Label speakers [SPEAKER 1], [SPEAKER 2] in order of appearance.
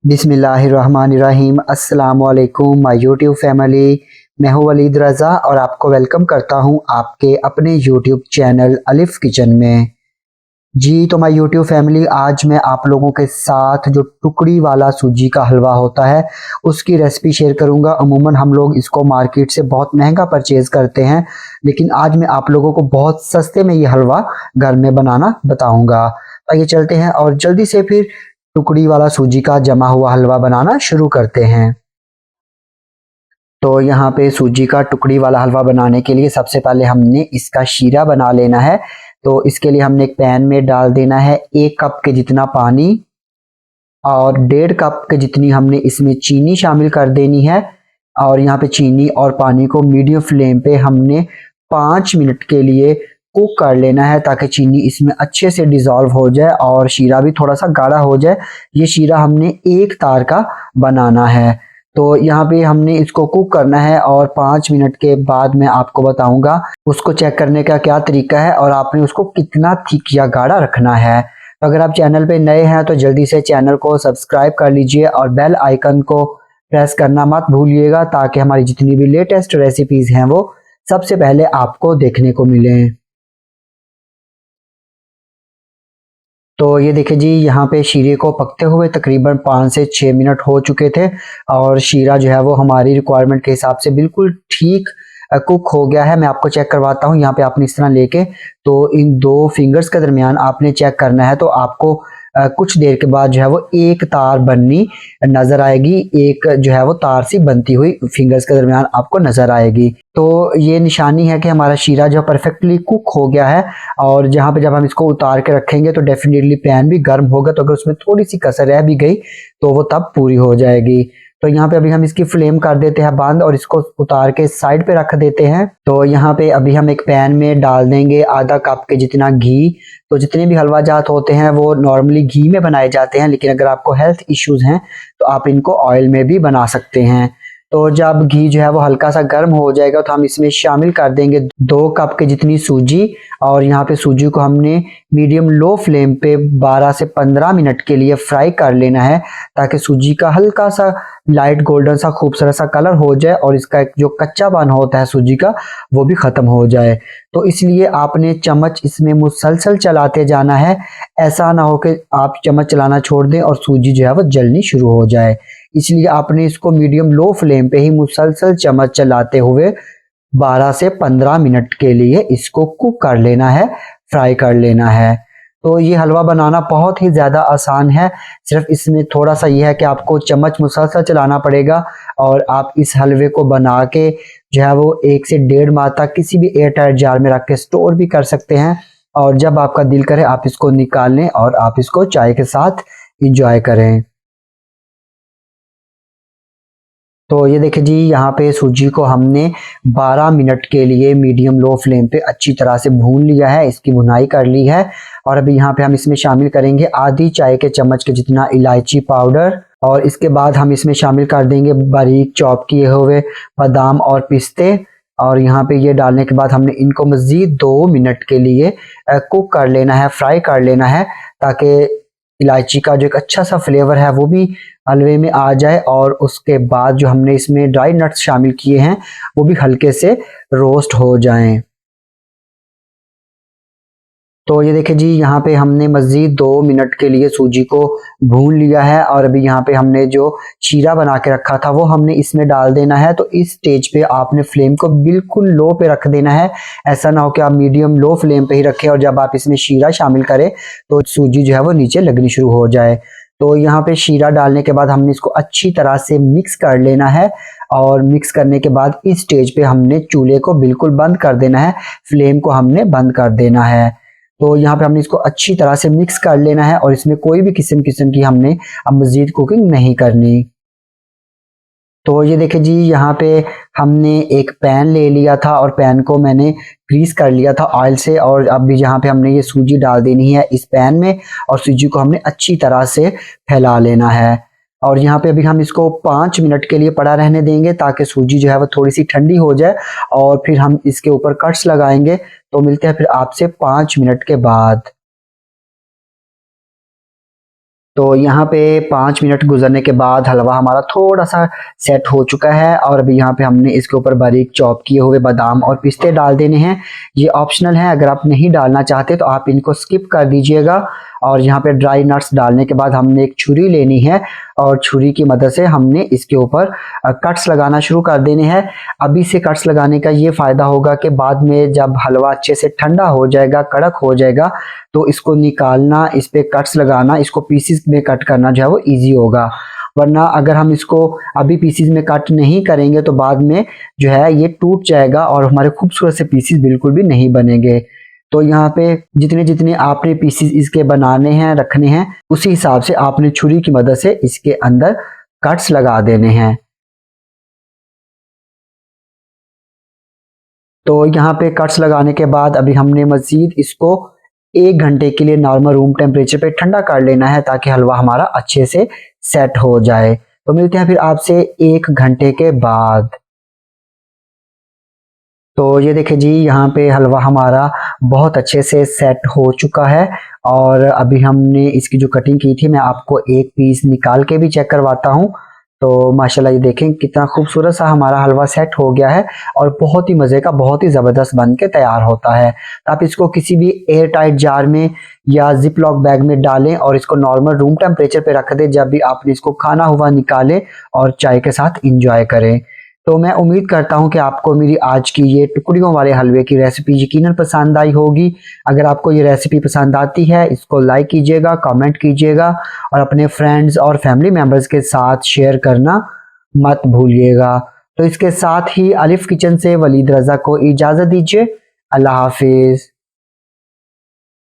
[SPEAKER 1] बिस्मिल्लाहिर्रहमानिर्रहीम। अस्सलाम वालेकुम माय यूट्यूब फैमिली। मैं हूं वलीद रज़ा और आपको वेलकम करता हूं आपके अपने यूट्यूब चैनल अलिफ किचन में। जी तो माय यूट्यूब फैमिली, आज मैं आप लोगों के साथ जो टुकड़ी वाला सूजी का हलवा होता है उसकी रेसिपी शेयर करूंगा। अमूमन हम लोग इसको मार्केट से बहुत महंगा परचेज करते हैं, लेकिन आज मैं आप लोगों को बहुत सस्ते में ये हलवा घर में बनाना बताऊंगा। आइए चलते हैं और जल्दी से फिर टुकड़ी वाला सूजी का जमा हुआ हलवा बनाना शुरू करते हैं। तो यहाँ पे सूजी का टुकड़ी वाला हलवा बनाने के लिए सबसे पहले हमने इसका शीरा बना लेना है। तो इसके लिए हमने एक पैन में डाल देना है 1 कप के जितना पानी और 1.5 कप के जितनी हमने इसमें चीनी शामिल कर देनी है। और यहाँ पे चीनी और पानी को मीडियम फ्लेम पे हमने 5 मिनट के लिए कुक कर लेना है, ताकि चीनी इसमें अच्छे से डिज़ोल्व हो जाए और शीरा भी थोड़ा सा गाढ़ा हो जाए। ये शीरा हमने एक तार का बनाना है। तो यहाँ पे हमने इसको कुक करना है और 5 मिनट के बाद मैं आपको बताऊंगा उसको चेक करने का क्या तरीका है और आपने उसको कितना थिक या गाढ़ा रखना है। तो अगर आप चैनल पे नए हैं तो जल्दी से चैनल को सब्सक्राइब कर लीजिए और बेल आइकन को प्रेस करना मत भूलिएगा, ताकि हमारी जितनी भी लेटेस्ट रेसिपीज हैं वो सबसे पहले आपको देखने को मिलें। तो ये देखिए जी, यहाँ पे शीरे को पकते हुए तकरीबन 5 से 6 मिनट हो चुके थे और शीरा जो है वो हमारी रिक्वायरमेंट के हिसाब से बिल्कुल ठीक कुक हो गया है। मैं आपको चेक करवाता हूँ। यहाँ पे आपने इस तरह लेके तो इन 2 फिंगर्स के दरमियान आपने चेक करना है, तो आपको कुछ देर के बाद जो है वो एक तार बननी नजर आएगी। एक जो है वो तार सी बनती हुई फिंगर्स के दरमियान आपको नजर आएगी। तो ये निशानी है कि हमारा शीरा जो परफेक्टली कुक हो गया है। और जहाँ पे जब हम इसको उतार के रखेंगे तो डेफिनेटली पैन भी गर्म होगा, तो अगर उसमें थोड़ी सी कसर रह भी गई तो वो तब पूरी हो जाएगी। तो यहाँ पे अभी हम इसकी फ्लेम कर देते हैं बंद और इसको उतार के साइड पे रख देते हैं। तो यहाँ पे अभी हम एक पैन में डाल देंगे आधा कप के जितना घी। तो जितने भी हलवा जात होते हैं वो नॉर्मली घी में बनाए जाते हैं, लेकिन अगर आपको हेल्थ इश्यूज हैं तो आप इनको ऑयल में भी बना सकते हैं। तो जब घी जो है वो हल्का सा गर्म हो जाएगा तो हम इसमें शामिल कर देंगे 2 कप के जितनी सूजी। और यहाँ पे सूजी को हमने मीडियम लो फ्लेम पे 12 से 15 मिनट के लिए फ्राई कर लेना है, ताकि सूजी का हल्का सा लाइट गोल्डन सा खूबसूरत सा कलर हो जाए और इसका एक जो कच्चापन होता है सूजी का वो भी खत्म हो जाए। तो इसलिए आपने चम्मच इसमें मुसलसल चलाते जाना है। ऐसा ना हो कि आप चम्मच चलाना छोड़ दें और सूजी जो है वो जलनी शुरू हो जाए। इसलिए आपने इसको मीडियम लो फ्लेम पे ही मुसलसल चम्मच चलाते हुए 12 से 15 मिनट के लिए इसको कुक कर लेना है, फ्राई कर लेना है। तो ये हलवा बनाना बहुत ही ज़्यादा आसान है। सिर्फ इसमें थोड़ा सा ये है कि आपको चम्मच मुसलसल चलाना पड़ेगा और आप इस हलवे को बना के जो है वो 1 से 1.5 माह तक किसी भी एयर टाइट जार में रख के स्टोर भी कर सकते हैं। और जब आपका दिल करे आप इसको निकाल लें और आप इसको चाय के साथ इंजॉय करें। तो ये देखिए जी, यहाँ पे सूजी को हमने 12 मिनट के लिए मीडियम लो फ्लेम पे अच्छी तरह से भून लिया है, इसकी भुनाई कर ली है। और अभी यहाँ पे हम इसमें शामिल करेंगे आधी चाय के चम्मच के जितना इलायची पाउडर। और इसके बाद हम इसमें शामिल कर देंगे बारीक चॉप किए हुए बादाम और पिस्ते। और यहाँ पे ये डालने के बाद हमने इनको मज़ीद 2 मिनट के लिए कुक कर लेना है, फ्राई कर लेना है, ताकि इलायची का जो एक अच्छा सा फ्लेवर है वो भी हलवे में आ जाए। और उसके बाद जो हमने इसमें ड्राई नट्स शामिल किए हैं वो भी हल्के से रोस्ट हो जाएं। तो ये देखिए जी, यहाँ पे हमने मज़ीद 2 मिनट के लिए सूजी को भून लिया है और अभी यहाँ पे हमने जो शीरा बना के रखा था वो हमने इसमें डाल देना है। तो इस स्टेज पे आपने फ्लेम को बिल्कुल लो पे रख देना है। ऐसा ना हो कि आप मीडियम लो फ्लेम पे ही रखें और जब आप इसमें शीरा शामिल करें तो सूजी जो है वो नीचे लगनी शुरू हो जाए। तो यहाँ पे शीरा डालने के बाद हमने इसको अच्छी तरह से मिक्स कर लेना है। और मिक्स करने के बाद इस स्टेज पे हमने चूल्हे को बिल्कुल बंद कर देना है, फ्लेम को हमने बंद कर देना है। तो यहाँ पे हमने इसको अच्छी तरह से मिक्स कर लेना है और इसमें कोई भी किस्म की हमने अब मज़ीद कुकिंग नहीं करनी। तो ये देखिए जी, यहाँ पे हमने एक पैन ले लिया था और पैन को मैंने ग्रीस कर लिया था ऑयल से। और अभी यहाँ पे हमने ये सूजी डाल देनी है इस पैन में और सूजी को हमने अच्छी तरह से फैला लेना है। और यहाँ पे अभी हम इसको 5 मिनट के लिए पड़ा रहने देंगे, ताकि सूजी जो है वो थोड़ी सी ठंडी हो जाए और फिर हम इसके ऊपर कट्स लगाएंगे। तो मिलते हैं फिर आपसे 5 मिनट के बाद। तो यहाँ पे 5 मिनट गुजरने के बाद हलवा हमारा थोड़ा सा सेट हो चुका है और अभी यहाँ पे हमने इसके ऊपर बारीक चॉप किए हुए बादाम और पिस्ते डाल देने हैं। ये ऑप्शनल है, अगर आप नहीं डालना चाहते तो आप इनको स्किप कर दीजिएगा। और यहाँ पे ड्राई नट्स डालने के बाद हमने एक छुरी लेनी है और छुरी की मदद से हमने इसके ऊपर कट्स लगाना शुरू कर देने हैं। अभी से कट्स लगाने का ये फायदा होगा कि बाद में जब हलवा अच्छे से ठंडा हो जाएगा, कड़क हो जाएगा, तो इसको निकालना, इस पे कट्स लगाना, इसको पीसेस में कट करना जो है वो इजी होगा। वरना अगर हम इसको अभी पीसेस में कट नहीं करेंगे तो बाद में जो है ये टूट जाएगा और हमारे खूबसूरत से पीसेस बिल्कुल भी नहीं बनेंगे। तो यहाँ पे जितने जितने आपने पीसेस इसके बनाने हैं, रखने हैं, उसी हिसाब से आपने छुरी की मदद से इसके अंदर कट्स लगा देने हैं। तो यहाँ पे कट्स लगाने के बाद अभी हमने मजीद इसको 1 घंटे के लिए नॉर्मल रूम टेम्परेचर पे ठंडा कर लेना है ताकि हलवा हमारा अच्छे से सेट हो जाए। तो मिलते हैं फिर आपसे 1 घंटे के बाद। तो ये देखिए जी, यहाँ पे हलवा हमारा बहुत अच्छे से सेट हो चुका है और अभी हमने इसकी जो कटिंग की थी, मैं आपको एक पीस निकाल के भी चेक करवाता हूँ। तो माशाल्लाह ये देखें कितना खूबसूरत सा हमारा हलवा सेट हो गया है और बहुत ही मज़े का, बहुत ही ज़बरदस्त बन के तैयार होता है। तो आप इसको किसी भी एयर टाइट जार में या जिप लॉक बैग में डालें और इसको नॉर्मल रूम टेम्परेचर पे रख दें जब भी आपने इसको खाना हुआ निकालें और चाय के साथ इंजॉय करें। तो मैं उम्मीद करता हूं कि आपको मेरी आज की ये टुकड़ियों वाले हलवे की रेसिपी यकीनन पसंद आई होगी। अगर आपको ये रेसिपी पसंद आती है, इसको लाइक कीजिएगा, कमेंट कीजिएगा और अपने फ्रेंड्स और फैमिली मेम्बर्स के साथ शेयर करना मत भूलिएगा। तो इसके साथ ही अलिफ किचन से वलीद रज़ा को इजाज़त दीजिए। अल्लाह हाफिज़।